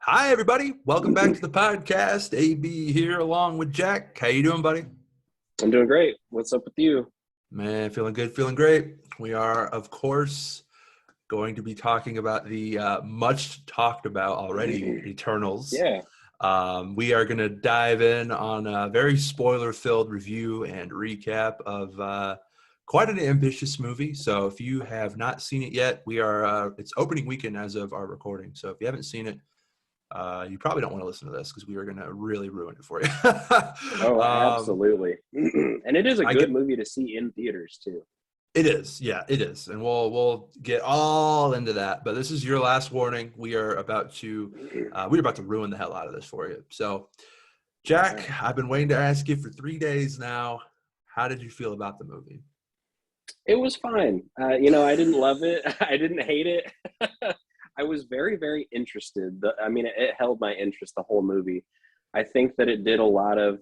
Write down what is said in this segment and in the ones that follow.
Hi, everybody. Welcome back to the podcast. AB here along with Jack. How you doing, buddy? I'm doing great. What's up with you? Man, feeling good, feeling great. We are, of course, going to be talking about the much talked about already Eternals. Yeah. We are going to dive in on a very spoiler-filled review and recap of quite an ambitious movie. So if you have not seen it yet, it's opening weekend as of our recording. So if you haven't seen it, you probably don't want to listen to this because we are going to really ruin it for you. Oh, um, absolutely. And it is a I good get movie to see in theaters too. it is, yeah, it is, and we'll get all into that. But this is your last warning. We're about to ruin the hell out of this for you. So, All Jack, right. I've been waiting to ask you for 3 days now. How did you feel about the movie? It was fine. I didn't love it. I didn't hate it. I was very, very interested. It held my interest the whole movie. I think that it did a lot of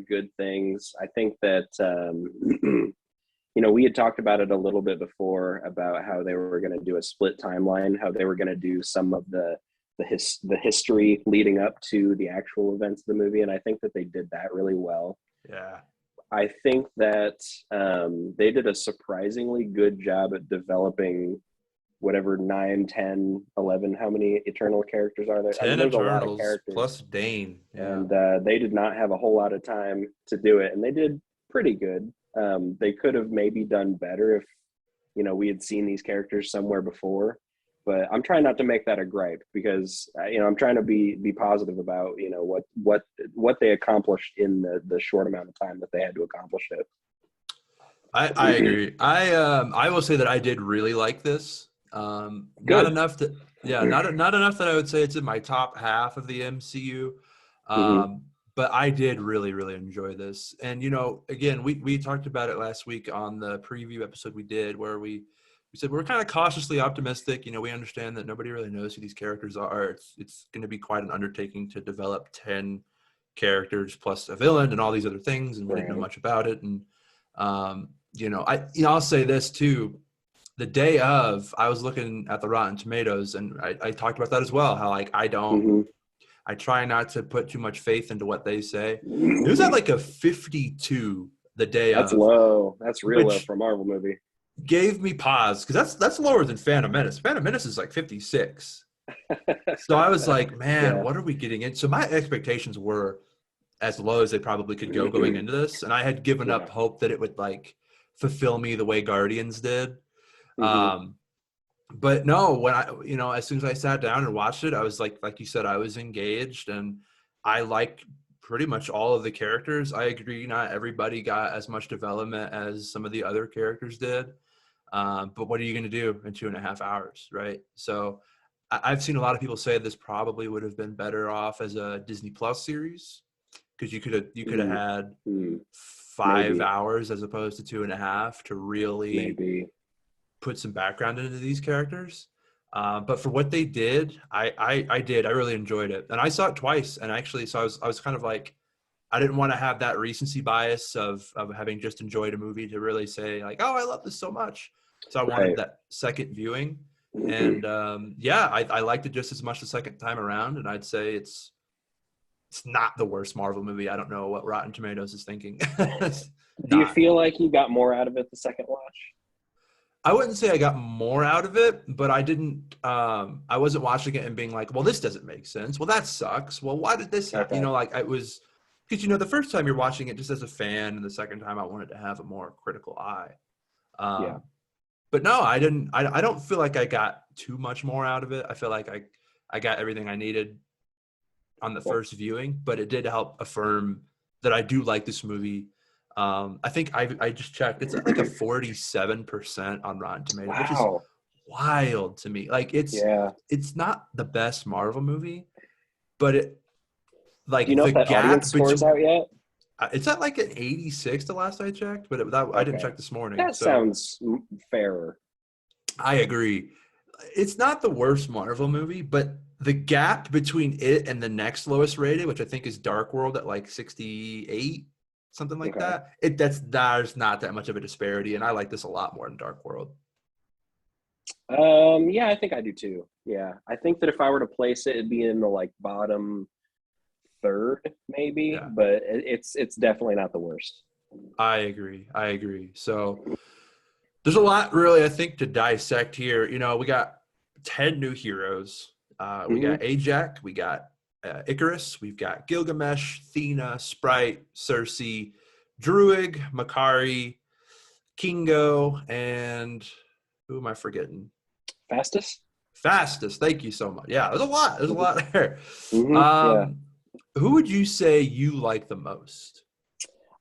good things. I think that we had talked about it a little bit before about how they were going to do a split timeline, how they were going to do some of the history leading up to the actual events of the movie, and I think that they did that really well. Yeah, I think that they did a surprisingly good job at developing whatever 9, 10, 11, how many Eternal characters are there? I mean, 10 there's a lot of Eternals characters, plus Dane. Yeah, and they did not have a whole lot of time to do it, and they did pretty good. They could have maybe done better if we had seen these characters somewhere before. But I'm trying not to make that a gripe because I'm trying to be positive about what they accomplished in the short amount of time that they had to accomplish I it. agree. I will say that I did really like this. Not Good. enough that yeah, not enough that I would say it's in my top half of the MCU. Hmm. But I did really, really enjoy this. And again, we talked about it last week on the preview episode we did where we said we're kind of cautiously optimistic. We understand that nobody really knows who these characters are. It's going to be quite an undertaking to develop 10 characters plus a villain and all these other things, and we didn't know Right. much about it. And I'll say this too. The day of, I was looking at the Rotten Tomatoes, and I talked about that as well. How like Hmm. I try not to put too much faith into what they say. It was at like a 52 the day That's of, low. That's real low which for a Marvel movie. gave me pause because that's lower than Phantom Menace. Phantom Menace is like 56. So I was like, man, Yeah. what are we getting in? So my expectations were as low as they probably could go going into this, and I had given up Yeah. hope that it would like fulfill me the way Guardians did. Hmm. Um, but no, when as soon as I sat down and watched it, I was like you said, I was engaged, and I liked pretty much all of the characters. I agree, not everybody got as much development as some of the other characters did. But what are you going to do in 2.5 hours, right? So I've seen a lot of people say this probably would have been better off as a Disney Plus series because you could have Mm. had Mm. Maybe. 5 hours as opposed to 2.5 to really Maybe. put some background into these characters. But for what they did, I really enjoyed it, and I saw it twice. And actually, so I was kind of like, I didn't want to have that recency bias of having just enjoyed a movie to really say like, oh, I love this so much. So I wanted Right. that second viewing, and yeah, I liked it just as much the second time around. And I'd say it's not the worst Marvel movie. I don't know what Rotten Tomatoes is thinking. It's Do you not. feel like you got more out of it the second watch? I wouldn't say I got more out of it, but I didn't. I wasn't watching it and being like, "Well, this doesn't make sense. Well, that sucks. Well, why did this happen?" Okay. Like I was, because the first time you're watching it just as a fan, and the second time I wanted to have a more critical eye. Yeah. Um, but no, I didn't. I don't feel like I got too much more out of it. I feel like I got everything I needed on the Cool. first viewing, but it did help affirm that I do like this movie. I think I just checked; it's at like a 47% on Rotten Tomatoes, which is Wow. wild to me. Like Yeah. it's not the best Marvel movie, but Do you like know the if that audience gap score's between out yet? it's at like an 86 the last I checked, but I didn't Okay. check this morning. That So sounds fairer. I agree. It's not the worst Marvel movie, but the gap between it and the next lowest rated, which I think is Dark World at like 68, something like Okay. that. There's not that much of a disparity, and I like this a lot more than Dark World. Yeah, I think I do too. Yeah, I think that if I were to place it, it'd be in the like bottom third, maybe, Yeah, but it's definitely not the worst. I agree. I agree. So there's a lot really, I think, to dissect here. We got 10 new heroes. We Hmm. got Ajax, we got Icarus, we've got Gilgamesh, Athena, Sprite, Circe, Druid, Makari, Kingo, and who am I forgetting? Fastest. Fastest. Thank you so much. Yeah, there's a lot. There's a Hmm. lot there. Hmm. Yeah, Um, who would you say you like the most?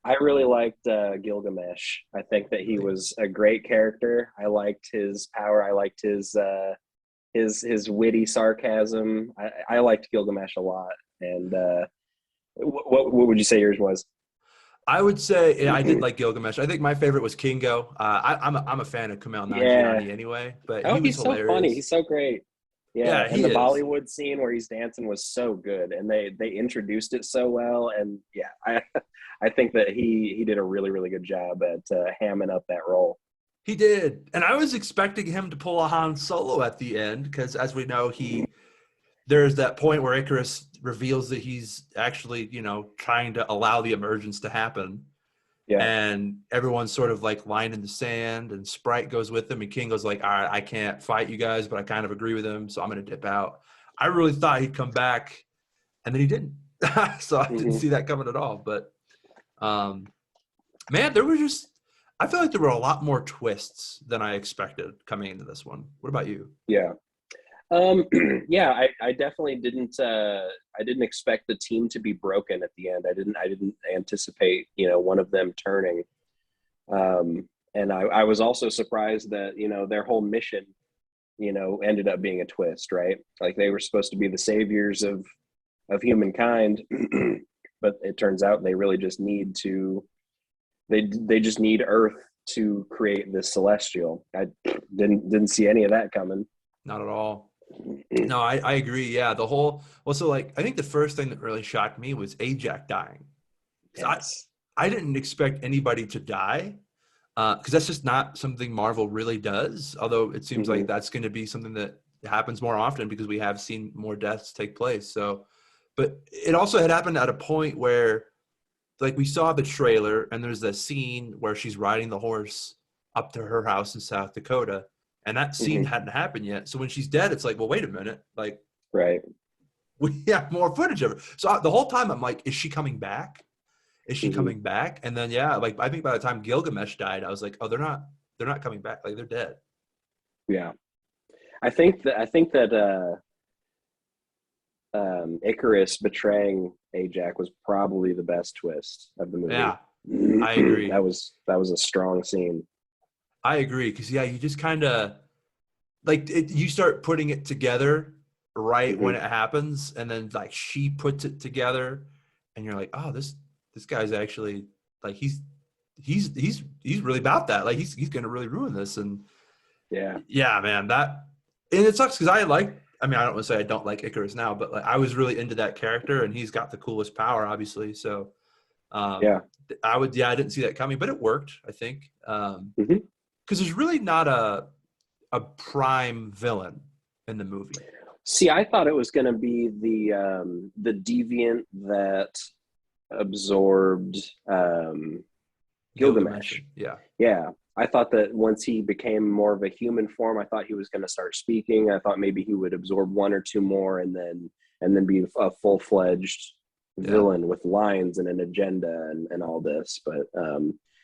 I really liked Gilgamesh. I think that he Really? was a great character. I liked his power. I liked his witty sarcasm. I liked Gilgamesh a lot. And what would you say yours was? I would say yeah, I did like Gilgamesh. I think my favorite was Kingo. I'm a fan of Kumail Yeah. Nanjiani anyway, but Oh, he was he's so funny. hilarious. He's so great. Yeah, Yeah, and he the is. Bollywood scene where he's dancing was so good, and they introduced it so well. And yeah, I think that he did a really good job at hamming up that role. He did, and I was expecting him to pull a Han Solo at the end because, as we know, there's that point where Icarus reveals that he's actually trying to allow the emergence to happen, Yeah. and everyone's sort of like lying in the sand, and Sprite goes with him, and King goes like, all right, I can't fight you guys, but I kind of agree with him, so I'm going to dip out. I really thought he'd come back, and then he didn't. So I didn't Hmm. see that coming at all. But um, man, I feel like there were a lot more twists than I expected coming into this one. What about you? Yeah. Yeah, I definitely didn't I didn't expect the team to be broken at the end. I didn't anticipate, one of them turning. And I was also surprised that, their whole mission, ended up being a twist, right? Like they were supposed to be the saviors of humankind, but it turns out they really just need to they just need Earth to create this celestial. I didn't see any of that coming. Not at all. No, I agree. Yeah, so like I think the first thing that really shocked me was Ajax dying. Because Yes. I didn't expect anybody to die. Because that's just not something Marvel really does. Although it seems like Hmm. that's going to be something that happens more often because we have seen more deaths take place. So, but it also had happened at a point where, like, we saw the trailer and there's a scene where she's riding the horse up to her house in South Dakota, and that scene Hmm. hadn't happened yet. So when she's dead, it's like, well, wait a minute, like Right. we have more footage of her. So the whole time I'm like, is she coming back? Is she Hmm. coming back? And then yeah, like I think by the time Gilgamesh died, I was like, oh, they're not coming back. Like they're dead. Yeah. I think that Icarus betraying Ajax was probably the best twist of the movie. Yeah, I agree. That was a strong scene. I agree because yeah, you just kind of you start putting it together right when Hmm. it happens, and then like she puts it together, and you're like, oh, this guy's actually like he's really about that. Like he's gonna really ruin this. And Yeah. yeah, man, and it sucks because I mean, I don't want to say I don't like Icarus now, but like I was really into that character, and he's got the coolest power, obviously. So Yeah. um, I didn't see that coming, but it worked, I think, Hmm. because there's really not a prime villain in the movie. See, I thought it was going to be the deviant that absorbed Gilgamesh, Gilgamesh. yeah, Yeah, I thought that once he became more of a human form, I thought he was going to start speaking. I thought maybe he would absorb one or two more, and then be a full fledged yeah. villain with lines and an agenda and all this. But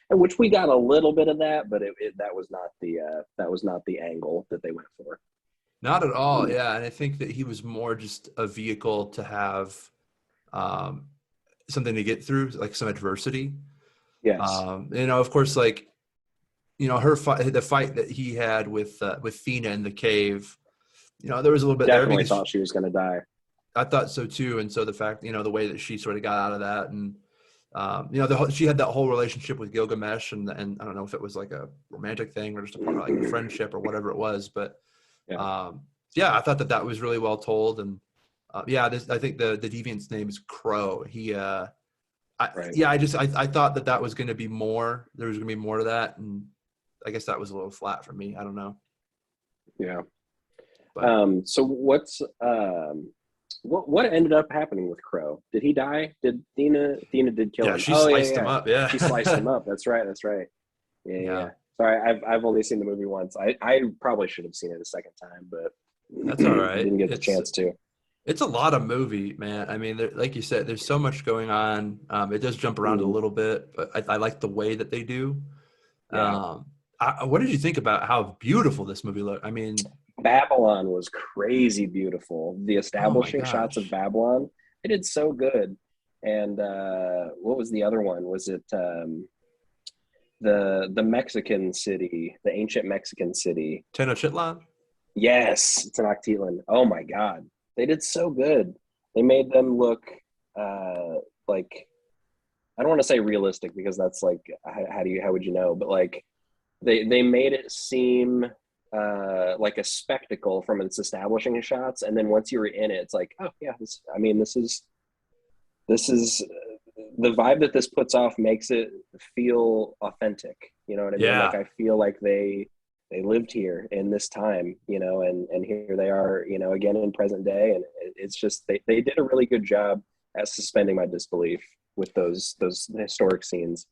and which we got a little bit of that, but that was not the angle that they went for. Not at all, yeah. And I think that he was more just a vehicle to have um, something to get through, like some adversity. Yes, Of course, like the fight that he had with Athena in the cave. There was a little bit there definitely because thought she was going to die. I thought so too. And so the fact, the way that she sort of got out of that, and she had that whole relationship with Gilgamesh, and I don't know if it was like a romantic thing or just a part of like a friendship or whatever it was, but Yeah, um, yeah, I thought that was really well told. And yeah, I think the deviant's name is Crow. right. I thought that was going to be more. There was going to be more to that, and I guess that was a little flat for me. I don't know. Yeah. But So what ended up happening with Crow? Did he die? Did Athena did kill yeah, him? she Oh yeah, sliced him yeah. up. Yeah. She sliced him up. That's right. That's right. Yeah, yeah, Yeah, yeah. Sorry, I've only seen the movie once. I probably should have seen it a second time, but that's all right. didn't get the chance to. It's a lot of movie, man. I mean, like you said, there's so much going on. It does jump around a Mhm. little bit, but I like the way that they do. Yeah. Um, what did you think about how beautiful this movie looked? I mean, Babylon was crazy beautiful. The oh my establishing shots of gosh. Babylon, they did so good. And what was the other one? Was it the Mexican city, the ancient Mexican city? Tenochtitlan? Yes, Tenochtitlan. Oh my God, they did so good. They made them look like, I don't want to say realistic because that's like how would you know? But like they made it seem like a spectacle from its establishing shots, and then once you were in it, it's like, oh yeah, this is the vibe that this puts off makes it feel authentic. You know what I mean? Like Yeah, I feel like they lived here in this time, and here they are, again in present day, and it's just they did a really good job at suspending my disbelief with those historic scenes.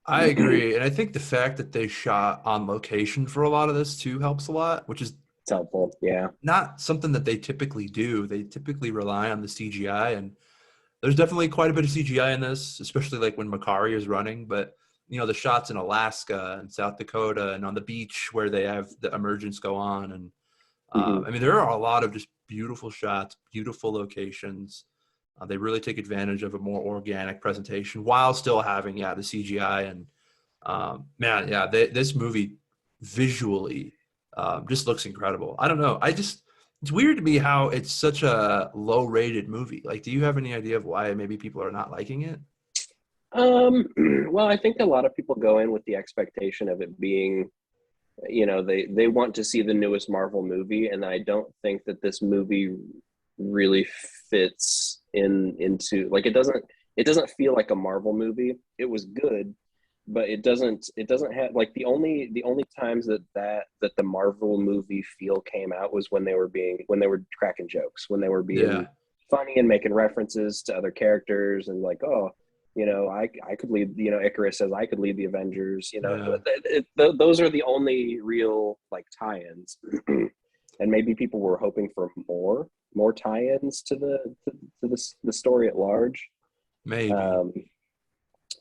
I agree. And I think the fact that they shot on location for a lot of this too helps a lot, which is It's helpful. Yeah. not something that they typically do. They typically rely on the CGI, and there's definitely quite a bit of CGI in this, especially like when Makari is running. But the shots in Alaska and South Dakota and on the beach where they have the emergence go on, and Hmm. I mean there are a lot of just beautiful shots, beautiful locations. They really take advantage of a more organic presentation while still having the CGI and man, yeah, this movie visually just looks incredible. I don't know. It's weird to me how it's such a low rated movie. Like, do you have any idea of why maybe people are not liking it? Um, well, I think a lot of people go in with the expectation of it being, they want to see the newest Marvel movie, and I don't think that this movie really fits into, like, it doesn't feel like a Marvel movie. It was good, but it doesn't have, like, the only times that the Marvel movie feel came out was when they were cracking jokes, when they were being Yeah, funny and making references to other characters, and like, oh, I could lead, Icarus says I could lead the Avengers, yeah. those are the only real like tie-ins. And maybe people were hoping for more tie-ins to the story at large. Maybe. um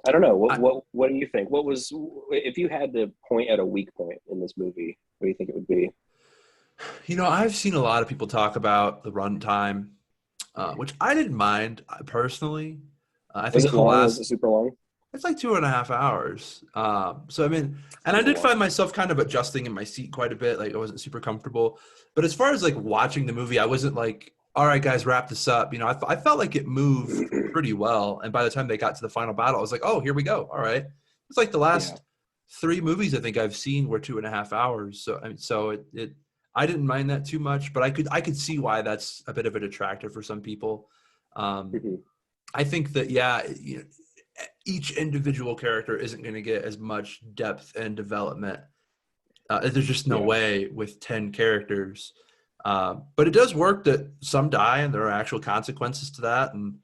I don't know. What I, what what do you think? What was, if you had to point at a weak point in this movie, what do you think it would be? I've seen a lot of people talk about the runtime, which I didn't mind personally. I Was think it the long? Was last it super long? it's like 2.5 hours. So I mean, and I Super did long. find myself kind of adjusting in my seat quite a bit. Like I wasn't super comfortable. But as far as like watching the movie, I wasn't like, all right, guys, wrap this up. I felt like it moved pretty well. And by the time they got to the final battle, I was like, oh, here we go. All right. It's like the Yeah. last three movies I think I've seen were 2.5 hours. So I mean, so it I didn't mind that too much, but I could see why that's a bit of a detractor for some people. Um, Mhm. I think that each individual character isn't going to get as much depth and development. There's just no Yeah. way with 10 characters. But it does work that some die and there are actual consequences to that. And,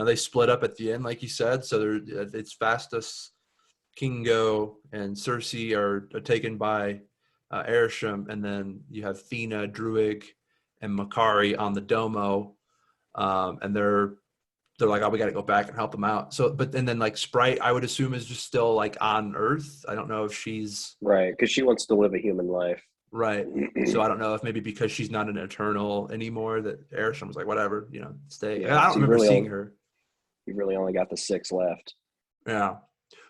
they split up at the end, like you said. So it's Fastus, Kingo, and Cersei are taken by Airsham. And then you have Thena, Druid, and Makari on the Domo. And they're like, oh, we got to go back and help them out. So, but and then like Sprite, I would assume is just still like on Earth. I don't know if she's Right, because she wants to live a human life. right. So I don't know if maybe because she's not an Eternal anymore that Airsham was like, whatever, stay. Yeah, I don't because remember seeing her. you really only got the six left. Yeah,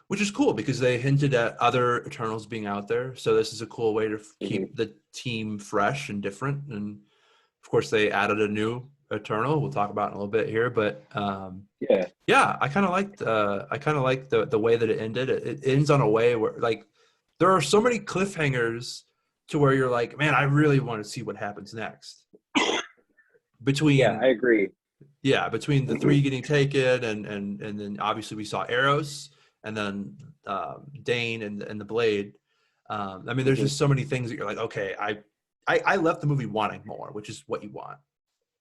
which is cool because they hinted at other Eternals being out there. So this is a cool way to Hmm. keep the team fresh and different. And of course, they added a new Eternal. We'll talk about in a little bit here, but Yeah. yeah, I kind of like the way that it ended. It ends on a way where like there are so many cliffhangers to where you're like, man, I really want to see what happens next. Yeah, Between I agree. between the three getting taken and then obviously we saw Eros and then Dane and the Blade. I mean, there's Hmm. just so many things that you're like, okay, I left the movie wanting more, which is what you want.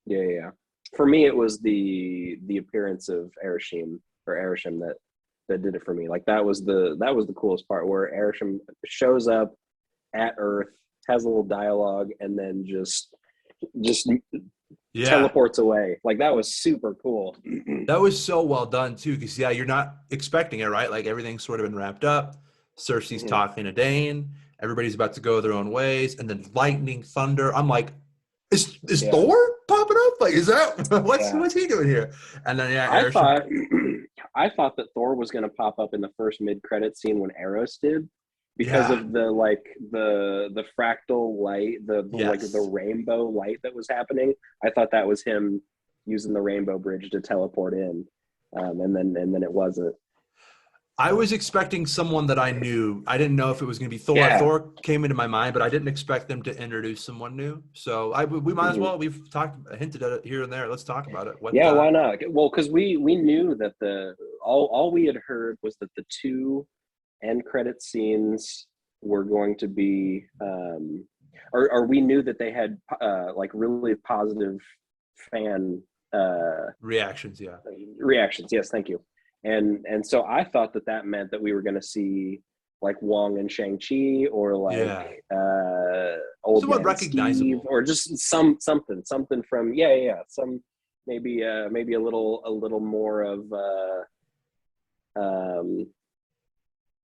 Yeah, yeah, yeah. For me, it was the appearance of Erishim that did it for me. Like that was the coolest part, where Erishim shows up at Earth, has a little dialogue, and then just Yeah. teleports away. Like that was super cool. That was so well done too, because yeah, you're not expecting it, right? Like everything's sort of been wrapped up. Cersei's Mhm. talking to Dane. Everybody's about to go their own ways, and then lightning, thunder. I'm like, is Yeah, Thor popping up? Like, is that yeah. what's he doing here? And then yeah, I Arishem. thought I thought that Thor was going to pop up in the first mid credit scene when Eros did, because Yeah. of the fractal light, the Yes. rainbow light that was happening. I thought that was him using the rainbow bridge to teleport in, and then it wasn't. I was expecting someone that I knew. I didn't know if it was going to be Thor. Yeah. Thor came into my mind, but I didn't expect them to introduce someone new. So we might as Mhm. well. We've talked hinted at it here and there. Let's talk about it. What Yeah, why not? Well, because we knew that the all we had heard was that the two end credit scenes were going to be, or we knew that they had like really positive fan reactions? Yeah. reactions. Yes, thank you. And so I thought that that meant that we were going to see like Wong and Shang Chi, or like Yeah. Old Somewhat Man Steve, recognizable. or just something from some maybe a little more of um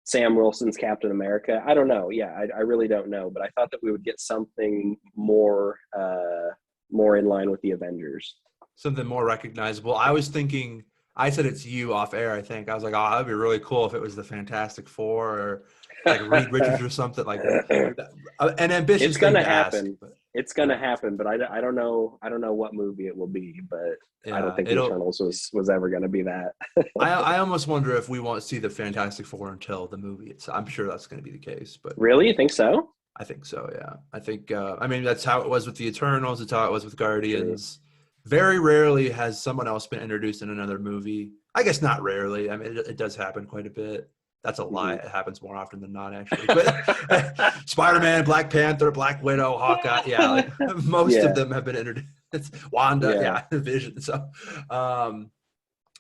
Sam Wilson's Captain America. I don't know. Yeah, I really don't know, but I thought that we would get something more in line with the Avengers. Something more recognizable. I was thinking. I said it's you off air. I think I was like, oh, that'd be really cool if it was the Fantastic Four or like Reed Richards or something like. An ambitious It's thing gonna to ask, happen. but It's gonna happen, but I don't know. I don't know what movie it will be, but I don't yeah, think the it'll. Eternals was ever gonna be that. I almost wonder if we won't see the Fantastic Four until the movie. I'm sure that's going to be the case, but Really, you think so? I think so. Yeah, I think. I mean, that's how it was with the Eternals. It's how it was with True. Guardians. Very rarely has someone else been introduced in another movie. I guess not rarely. I mean, it does happen quite a bit. That's a lie. Mhm. It happens more often than not, actually. But Spider-Man, Black Panther, Black Widow, Hawkeye. Yeah, like most of Yeah, them have been introduced. It's Wanda. yeah. Yeah, Vision. So, um,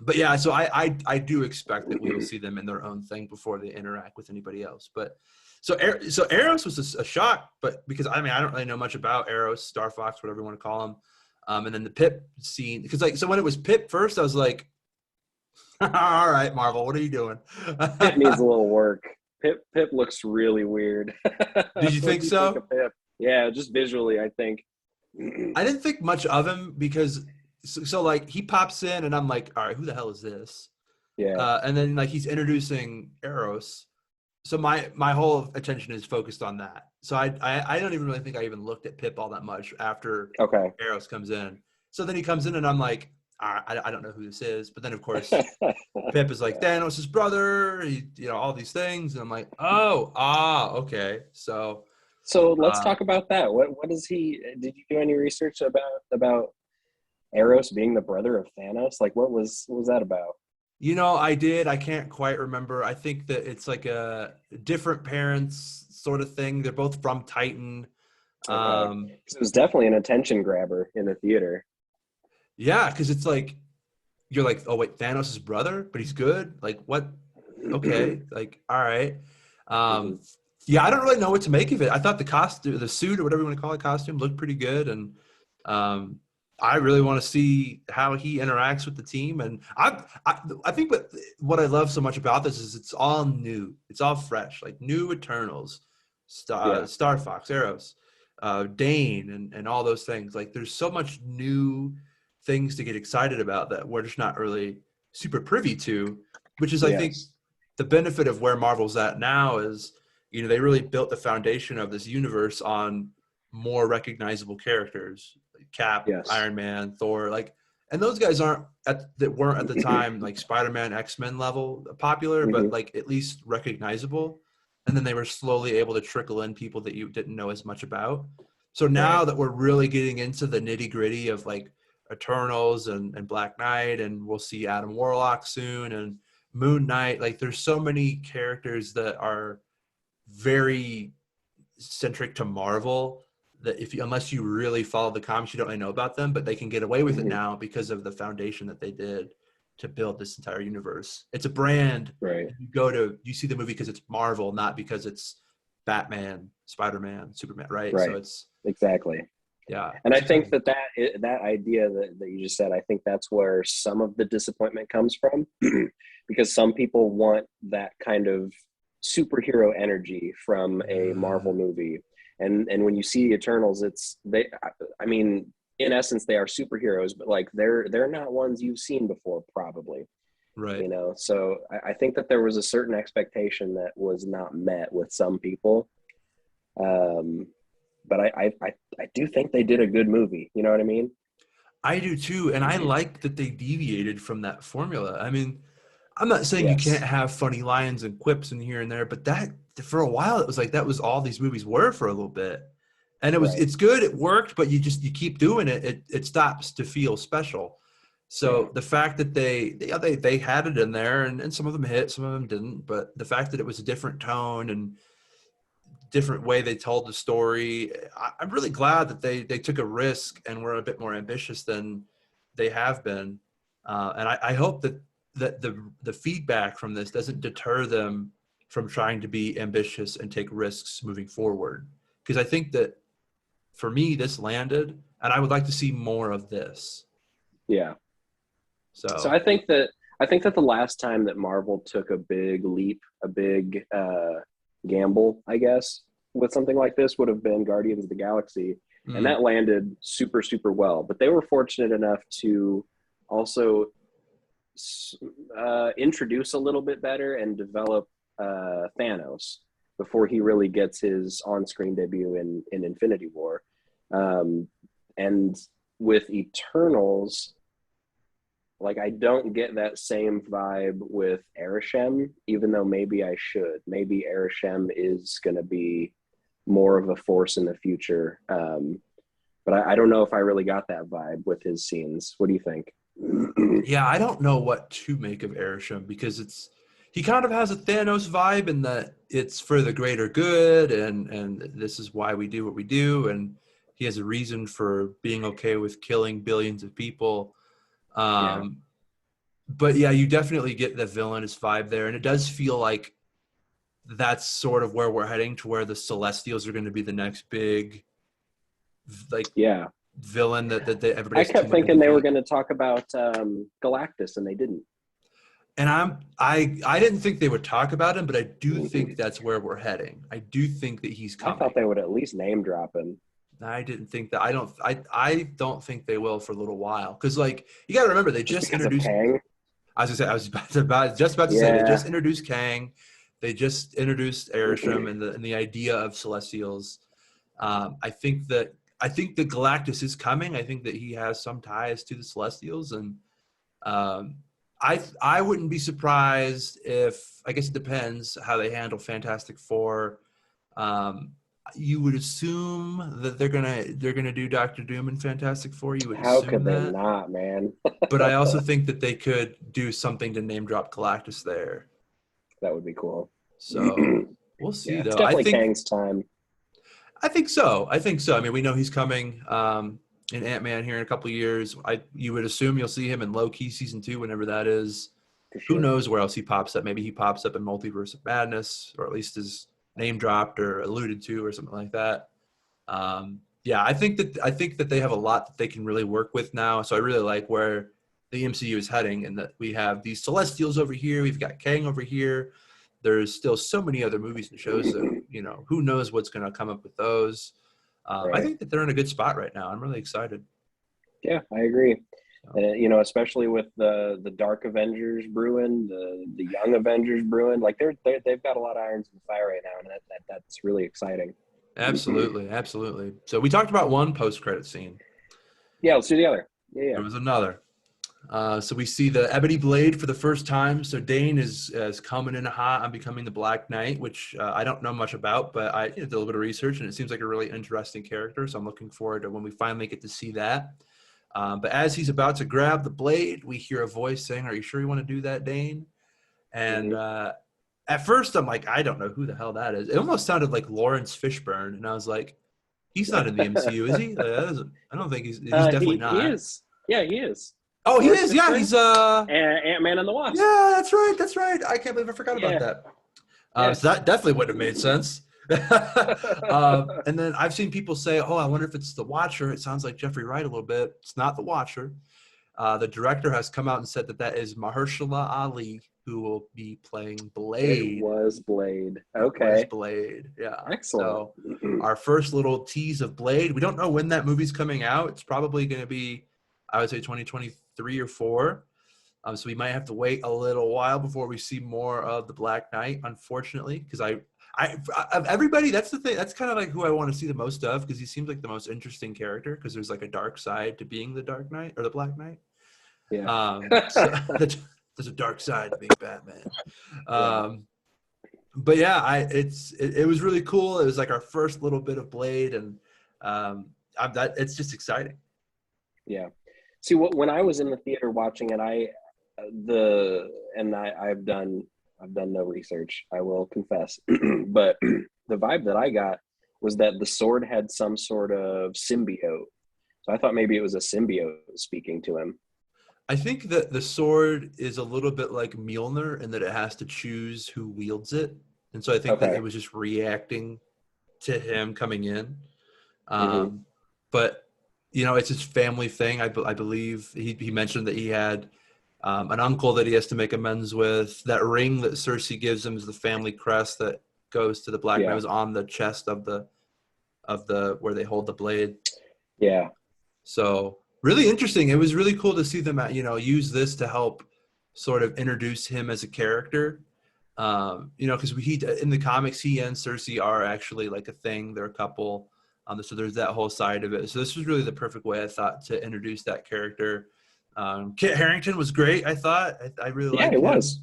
but yeah, so I do expect that we will see them in their own thing before they interact with anybody else. But so Eros was a shock, but because I mean I don't really know much about Eros, Star Fox, whatever you want to call him. And then the Pip scene, because like so when it was Pip first, I was like, all right, Marvel, what are you doing? Pip needs a little work. Pip looks really weird. Did you What think do you think so? of Pip? Yeah, just visually, I think. I didn't think much of him because so like he pops in and I'm like, all right, who the hell is this? Yeah. And then like he's introducing Eros, so my whole attention is focused on that. So I don't even really think I even looked at Pip all that much after Okay. Eros comes in. So then he comes in and I'm like, I don't know who this is. But then of course Pip is like Yeah. Thanos' brother, all these things, and I'm like, okay. So So let's uh, talk about that. What is he? Did you do any research about Eros being the brother of Thanos? Like, what was that about? I did. I can't quite remember. I think that it's like a different parents sort of thing. They're both from Titan. Okay, Um, 'cause it was definitely an attention grabber in the theater. yeah, because it's like you're like, oh wait, Thanos' brother, but he's good. Like what? Okay, like all right. Mhm. Um, yeah, I don't really know what to make of it. I thought the costume, the suit, or whatever you want to call it, costume, looked pretty good, and um, I really want to see how he interacts with the team. And I think what I love so much about this is it's all new, it's all fresh, like new Eternals, Yeah. Star Fox, Arrows, Dane, and all those things. Like there's so much new things to get excited about that we're just not really super privy to, which is I think Yes. the benefit of where Marvel's at now is, they really built the foundation of this universe on more recognizable characters, like Cap, Yes. Iron Man, Thor, like, and those guys weren't at the time like Spider-Man, X-Men level popular, but Hmm. like at least recognizable. And then they were slowly able to trickle in people that you didn't know as much about. So Right. now that we're really getting into the nitty gritty of like Eternals and Black Knight, and we'll see Adam Warlock soon, and Moon Knight. Like there's so many characters that are very centric to Marvel that if you, unless you really follow the comics, you don't really know about them, but they can get away with it Hmm. now because of the foundation that they did to build this entire universe. It's a brand. Right. You see the movie because it's Marvel, not because it's Batman, Spider-Man, Superman, right? So Right. it's, Exactly. yeah, And it's I think exciting. that idea that you just said, I think that's where some of the disappointment comes from, because some people want that kind of superhero energy from a Yeah, Marvel movie, and when you see Eternals, it's they. I mean, in essence, they are superheroes, but like they're not ones you've seen before, probably. right. So I think that there was a certain expectation that was not met with some people. Um, but I do think they did a good movie. You know what I mean? I do too, and I like that they deviated from that formula. I mean, I'm not saying you can't Yes. have funny lines and quips in here and there, but that for a while it was like that was all these movies were for a little bit. And Right. it's good, it worked, but you keep doing it, it stops to feel special. Yeah. So the fact that they had it in there, and some of them hit, some of them didn't, but the fact that it was a different tone and different way they told the story, I'm really glad that they took a risk and were a bit more ambitious than they have been. And I hope that the feedback from this doesn't deter them from trying to be ambitious and take risks moving forward. Because I think that for me, this landed, and I would like to see more of this. Yeah. So So I think that the last time that Marvel took a big leap, a big gamble, I guess, with something like this would have been Guardians of the Galaxy, and mm, that landed super super well. But they were fortunate enough to also introduce a little bit better and develop Thanos before he really gets his on-screen debut in Infinity War. Um, and with Eternals, like I don't get that same vibe with Arishem, even though maybe I should. Maybe Arishem is going to be more of a force in the future. But I don't know if I really got that vibe with his scenes. What do you think? yeah, I don't know what to make of Arishem because he kind of has a Thanos vibe in that it's for the greater good, and this is why we do what we do, and he has a reason for being okay with killing billions of people. Yeah. Um, but yeah, you definitely get the villainous vibe there, and it does feel like that's sort of where we're heading, to where the Celestials are going to be the next big like Yeah. villain that everybody I has too kept much to thinking they were defeat. going to talk about Galactus, and they didn't. And I didn't think they would talk about him, but I do think that's where we're heading. I do think that he's I thought coming. they would at least name drop him. I didn't think that. I don't think they will for a little while, because like you got to remember they Just just because of introduced. Kang. I was just about to say they Yeah. just introduced Kang, they just introduced Arishem and the idea of Celestials. I think that Galactus is coming. I think that he has some ties to the Celestials, and um, I wouldn't be surprised if, I guess it depends how they handle Fantastic Four. Um, you would assume that they're gonna do Doctor Doom and Fantastic Four. You would How assume could they that, not, man? but I also think that they could do something to name drop Galactus there. That would be cool. So we'll see, Yeah, it's though. definitely Kang's time. I think so. I think so. I mean, we know he's coming in Ant-Man here in a couple of years. You would assume you'll see him in Loki season 2, whenever that is. For Who sure. knows where else he pops up? Maybe he pops up in Multiverse of Madness, or at least is name dropped or alluded to, or something like that. Yeah, I think that they have a lot that they can really work with now. So I really like where the MCU is heading, and that we have these Celestials over here, we've got Kang over here. There's still so many other movies and shows that who knows what's going to come up with those. I Right. think that they're in a good spot right now. I'm really excited. Yeah, I agree. So, Especially with the Dark Avengers brewing, the Young Avengers brewing, like they've got a lot of irons in the fire right now, and that's really exciting. absolutely, absolutely. So we talked about one post-credit scene. Yeah, let's do the other. Yeah, yeah. There was another. So we see the Ebony Blade for the first time. So Dane is coming in hot on becoming the Black Knight, which I don't know much about, but I did a little bit of research, and it seems like a really interesting character. So I'm looking forward to when we finally get to see that. But as he's about to grab the blade, we hear a voice saying, "Are you sure you want to do that, Dane?" And Hmm. at first, I'm like, I don't know who the hell that is. It almost sounded like Lawrence Fishburne, and I was like, He's not in the MCU, is he? I don't think he's definitely He not. is. Yeah, he is. Oh, he Thor's is. Yeah, sister, he's Ant-Man and the Wasp. yeah, that's right. That's right. I can't believe I forgot about Yeah, that. yeah. So that definitely would have made sense. And then I've seen people say, "Oh, I wonder if it's the Watcher." It sounds like Jeffrey Wright a little bit. It's not the Watcher. The director has come out and said that that is Mahershala Ali, who will be playing It Blade. was Blade. It was Okay, Blade. Yeah. excellent. So our first little tease of Blade. We don't know when that movie's coming out. It's probably going to be, I would say, 2023 or 4. So we might have to wait a little while before we see more of the Black Knight, unfortunately, because of everybody, that's the thing. That's kind of like who I want to see the most of, because he seems like the most interesting character, because there's like a dark side to being the Dark Knight or the Black Knight. Yeah, So there's a dark side to being Batman. yeah, But yeah, it was really cool. It was like our first little bit of Blade, and it's just exciting. yeah. See, when I was in the theater watching it, I've done no research, I will confess, but the vibe that I got was that the sword had some sort of symbiote. So I thought maybe it was a symbiote speaking to him. I think that the sword is a little bit like Mjolnir in that it has to choose who wields it. And so I think that it Okay. was just reacting to him coming in. Mm-hmm. Um, but, it's his family thing. I believe he mentioned that he had an uncle that he has to make amends with. That ring that Cersei gives him is the family crest that goes to the Black Knight. It Yeah. was on the chest of the where they hold the blade. Yeah. So really interesting. It was really cool to see them, use this to help sort of introduce him as a character. Because he in the comics, he and Cersei are actually like a thing. They're a couple. So there's that whole side of it. So this was really the perfect way, I thought, to introduce that character. Kit Harington was great. I thought I really Yeah, liked it him. was.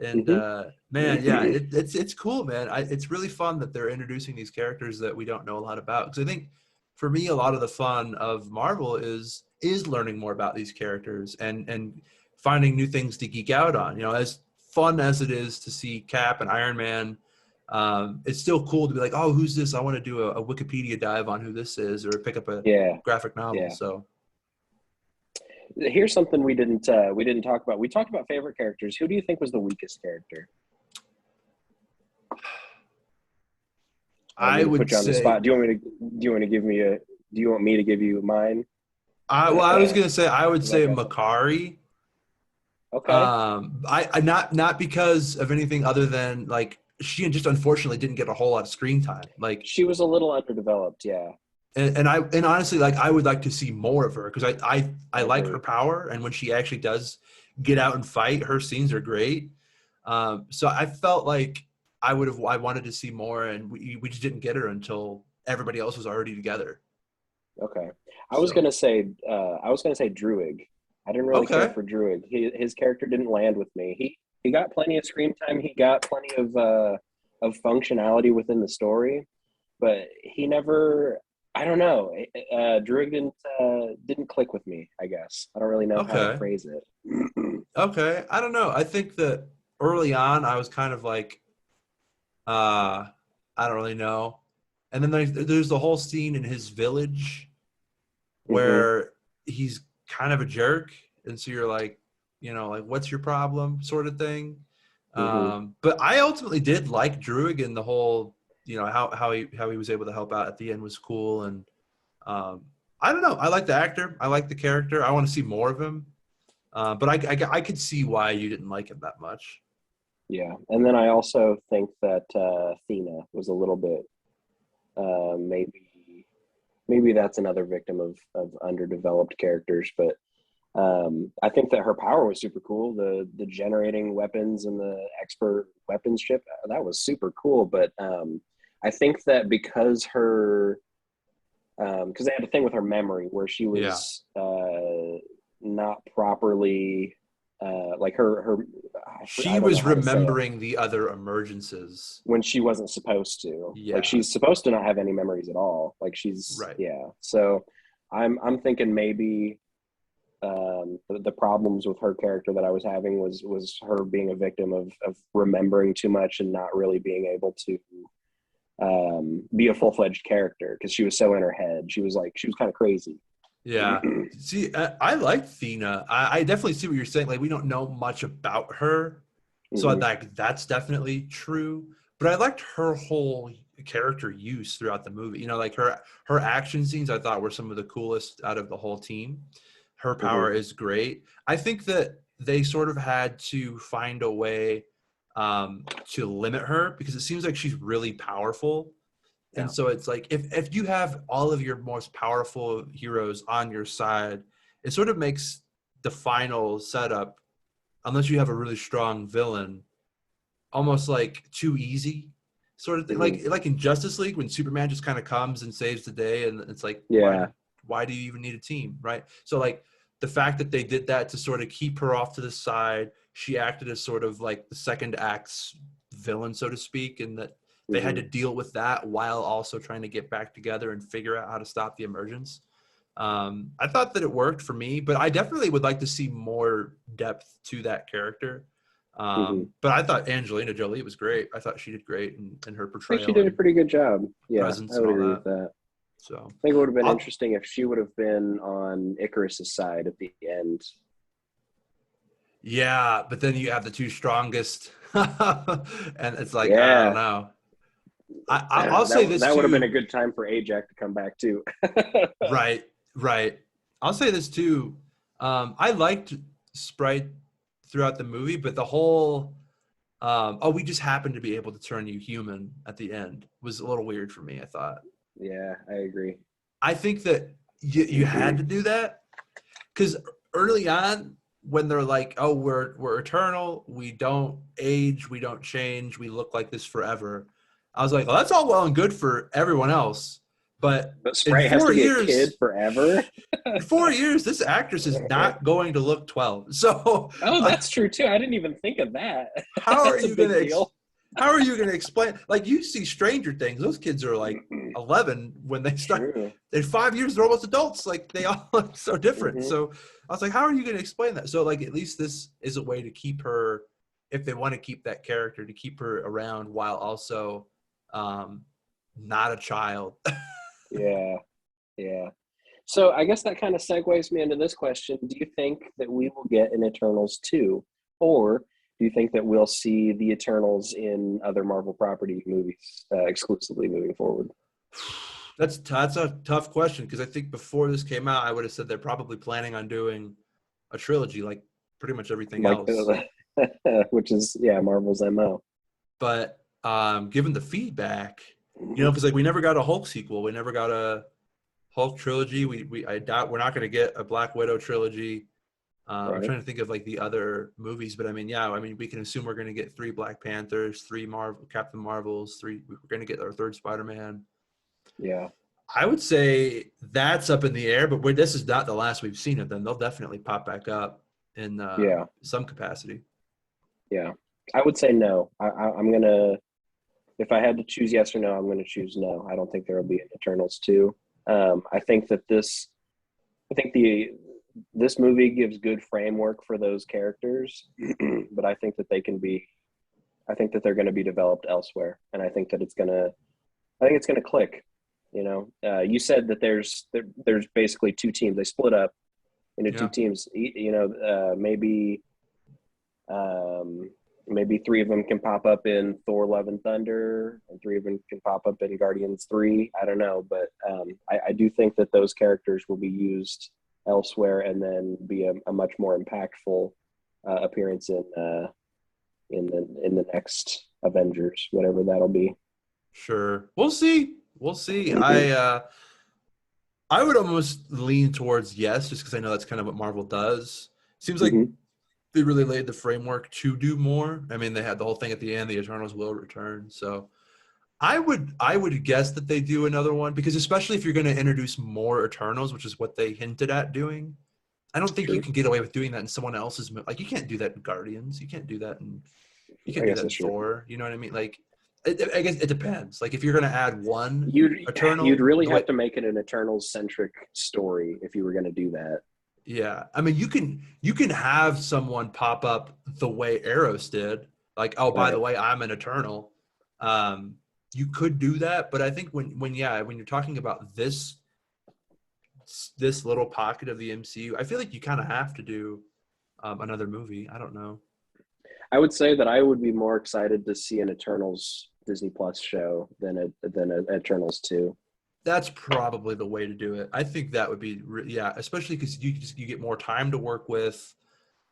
And Mm-hmm. man, yeah, it's cool, man. It's really fun that they're introducing these characters that we don't know a lot about. Because I think for me, a lot of the fun of Marvel is learning more about these characters and finding new things to geek out on. As fun as it is to see Cap and Iron Man, it's still cool to be like, oh, who's this? I want to do a Wikipedia dive on who this is, or pick up a Yeah. graphic novel. Yeah. So Here's something we didn't talk about. We talked about favorite characters. Who do you think was the weakest character? I don't I mean to would put you on the say, spot. Do you want me to give you mine? I was gonna say I would Because I've say got something. Makari. Okay. I not because of anything other than like she just unfortunately didn't get a whole lot of screen time. Like, She was a little underdeveloped. Yeah, and honestly, like I would like to see more of her because I I like her agree. power, and when she actually does get out and fight, her scenes are great. So I felt like I wanted to see more, and we just didn't get her until everybody else was already together. Okay. So I was gonna say Druid. I didn't really care okay, for Druid. His character didn't land with me. He got plenty of screen time. He got plenty of functionality within the story, but he never. I don't know. Druid didn't click with me. I guess I don't really know how to okay, phrase it. okay. I don't know. I think that early on I was kind of like, uh, I don't really know. And then there's the whole scene in his village Hmm. where he's kind of a jerk, and so you're like, like what's your problem, sort of thing. Hmm. But I ultimately did like Druid, and the whole, how he was able to help out at the end was cool. And um, I don't know. I like the actor. I like the character. I want to see more of him. But I could see why you didn't like him that much. Yeah, and then I also think that Athena was a little bit maybe that's another victim of underdeveloped characters, but I think that her power was super cool. The generating weapons and the expert weaponsmanship, that was super cool. But I think that because they had a thing with her memory where she Yeah. was not properly like her I She don't know was how to say it, remembering the other emergences. when she wasn't supposed to. Like Yeah. she's supposed to not have any memories at all. Like she's Right. yeah. So I'm thinking maybe the problems with her character that I was having was her being a victim of remembering too much and not really being able to be a full-fledged character because she was so in her head. She was kind of crazy. Yeah. See, I like Athena. I definitely see what you're saying. Like, we don't know much about her, so Hmm. that's definitely true. But I liked her whole character use throughout the movie. You know, like her action scenes, I thought were some of the coolest out of the whole team. Her Hmm. power is great. I think that they sort of had to find a way to limit her because it seems like she's really powerful. And Yeah. so it's like if you have all of your most powerful heroes on your side, it sort of makes the final setup, unless you have a really strong villain, almost like too easy sort of thing. Hmm. Like in Justice League when Superman just kind of comes and saves the day, and it's like Yeah. why do you even need a team, right? So like the fact that they did that to sort of keep her off to the side, she acted as sort of like the second act's villain, so to speak, and that they had Hmm. to deal with that while also trying to get back together and figure out how to stop the emergence. I thought that it worked for me, but I definitely would like to see more depth to that character. Hmm. But I thought Angelina Jolie was great. I thought she did great in her I think she portrayal did a and pretty good job. Yeah, presence I and would all agree with that. that. So, I think it would have been I'll, interesting if she would have been on Icarus's side at the end. yeah, but then you have the two strongest, and it's like I don't Yeah, know. I'll say this that would have been a too. good time for Ajax to come back too. Right, right. I'll say this too. I liked Sprite throughout the movie, but the whole oh, we just happened to be able to turn you human at the end was a little weird for me. I thought. Yeah, I agree. I think that you had to do that because early on when they're like, oh, we're eternal, we don't age, we don't change, we look like this forever. I was like, well, that's all well and good for everyone else, but But in Sprite has four to be a kid years forever. 4 years, this actress is not going to look 12. So, Oh, that's true too. I didn't even think of that. how are That's a you going big to deal. how are you going to explain? Like you see Stranger Things, those kids are like 11 when they start. True. In 5 years, they're almost adults. Like they all look so different. Hmm. So I was like, how are you going to explain that? So like, at least this is a way to keep her, if they want to keep that character, to keep her around while also um, not a child. Yeah, yeah. So I guess that kind of segues me into this question. Do you think that we will get an Eternals 2? Or do you think that we'll see the Eternals in other Marvel property movies exclusively moving forward? That's a tough question because I think before this came out, I would have said they're probably planning on doing a trilogy, like pretty much everything Like else. which is, yeah, Marvel's MO. But given the feedback, because like we never got a Hulk sequel, we never got a Hulk trilogy. I doubt we're not going to get a Black Widow trilogy. I'm Right? trying to think of like the other movies, but I mean, yeah, I mean, we can assume we're going to get 3 Black Panthers, 3 Captain Marvels, we're going to get our third Spider-Man. Yeah. I would say that's up in the air, but this is not the last we've seen of them. They'll definitely pop back up in Yeah. some capacity. Yeah. I would say no. I'm gonna, if I had to choose yes or no, I'm gonna choose no. I don't think there will be an Eternals 2. I think that I think this movie gives good framework for those characters, but I think that they're going to be developed elsewhere, and I think it's gonna click. You said that there's basically two teams. They split up into two Yeah, teams. Um, maybe three of them can pop up in Thor: Love and Thunder, and three of them can pop up in Guardians 3. I don't know, but I do think that those characters will be used elsewhere, and then be a much more impactful appearance in the next Avengers, whatever that'll be. sure. We'll see. We'll see. I would almost lean towards yes, just because I know that's kind of what Marvel does. Seems like Hmm. they really laid the framework to do more. I mean, they had the whole thing at the end, the Eternals will return. So I would guess that they do another one because especially if you're going to introduce more Eternals, which is what they hinted at doing. I don't think you True. can get away with doing that in someone else's like you can't do that in Guardians. You I can't do guess that in that's true. Thor. You know what I mean? Like I guess it depends. Like if you're going to add one You'd Eternal, really the way have to make it an Eternals centric story if you were going to do that. yeah, I mean you can have someone pop up the way Eros did. Like, oh, by the Right. way, I'm an Eternal. Um, you could do that, but I think when you're talking about this little pocket of the MCU, I feel like you kind of have to do another movie. I don't know. I would say that I would be more excited to see an Eternals Disney Plus show than a Eternals 2. That's probably the way to do it. I think that would be, yeah, especially because you get more time to work with.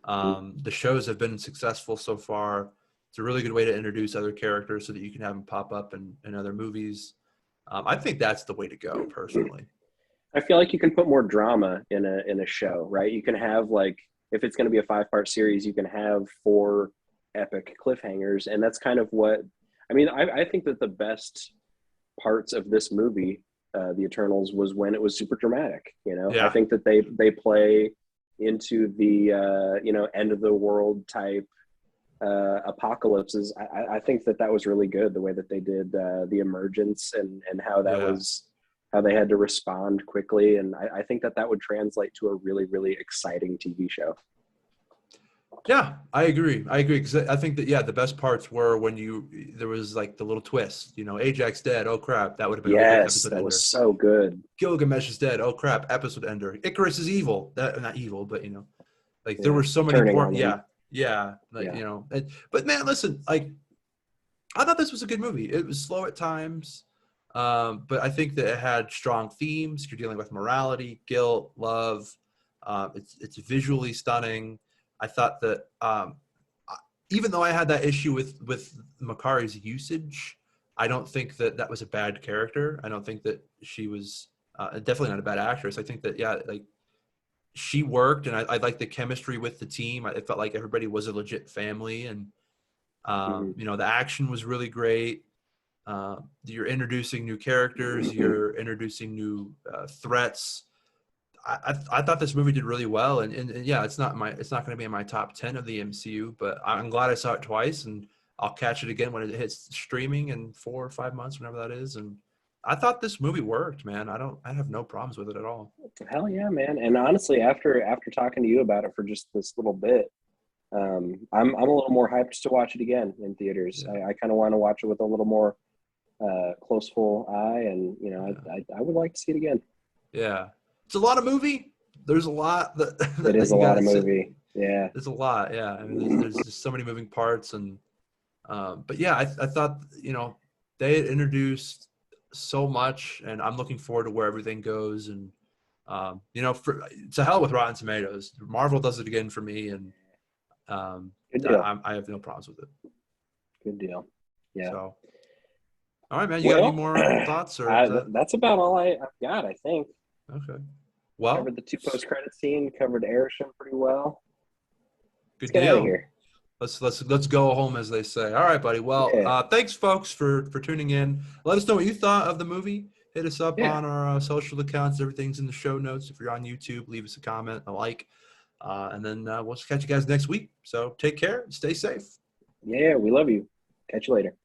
The shows have been successful so far. It's a really good way to introduce other characters so that you can have them pop up in other movies. I think that's the way to go, personally. I feel like you can put more drama in a show, right? You can have like if it's going to be a 5-part series, you can have 4 epic cliffhangers, and that's kind of what I mean. I think that the best parts of this movie, the Eternals, was when it was super dramatic. You know, I Yeah, think that they play into the end of the world type apocalypses. I think that was really good the way that they did the emergence and how that yeah. was how they had to respond quickly, and I think that would translate to a really really exciting TV show. Yeah, I agree. I agree because I think that the best parts were when there was like the little twist. Ajax dead. Oh crap, that would have been a really good Yes, episode that was ender. so good. Gilgamesh is dead. Oh crap, episode ender. Icarus is evil. That not evil, but like there Yeah, were so many turning more. on him. Yeah, like Yeah. But man, listen, like I thought this was a good movie. It was slow at times, but I think that it had strong themes. You're dealing with morality, guilt, love. It's visually stunning. I thought that even though I had that issue with Makari's usage, I don't think that was a bad character. I don't think that she was definitely not a bad actress. I think that like she worked, and I liked the chemistry with the team. I felt like everybody was a legit family, and Hmm. the action was really great. You're introducing new characters. You're introducing new threats. I thought this movie did really well, and yeah, it's not going to be in my top 10 of the MCU, but I'm glad I saw it twice, and I'll catch it again when it hits streaming in 4 or 5 months, whenever that is. And I thought this movie worked, man. I have no problems with it at all. Hell yeah, man! And honestly, after talking to you about it for just this little bit, I'm a little more hyped to watch it again in theaters. Yeah, I kind of want to watch it with a little more close full eye, and yeah, I would like to see it again. yeah. It's a lot of movie. There's a lot that It that is a you got lot to of sit. movie. Yeah. There's a lot, yeah. I mean, there's just so many moving parts, and but yeah, I thought they had introduced so much, and I'm looking forward to where everything goes. And to hell with Rotten Tomatoes. Marvel does it again for me, and Good deal. I have no problems with it. Good deal. Yeah. So, all right, man. You got any Well, more thoughts, or is that that's about all I've got. I think okay? covered Well, the 2 post credit scene, covered Airship pretty well. Let's good get out of deal. here. Let's go home, as they say. All right, buddy. Well, Yeah. thanks, folks, for tuning in. Let us know what you thought of the movie. Hit us up Yeah. on our social accounts. Everything's in the show notes. If you're on YouTube, leave us a comment, a like, and then we'll catch you guys next week. So take care. Stay safe. Yeah. We love you. Catch you later.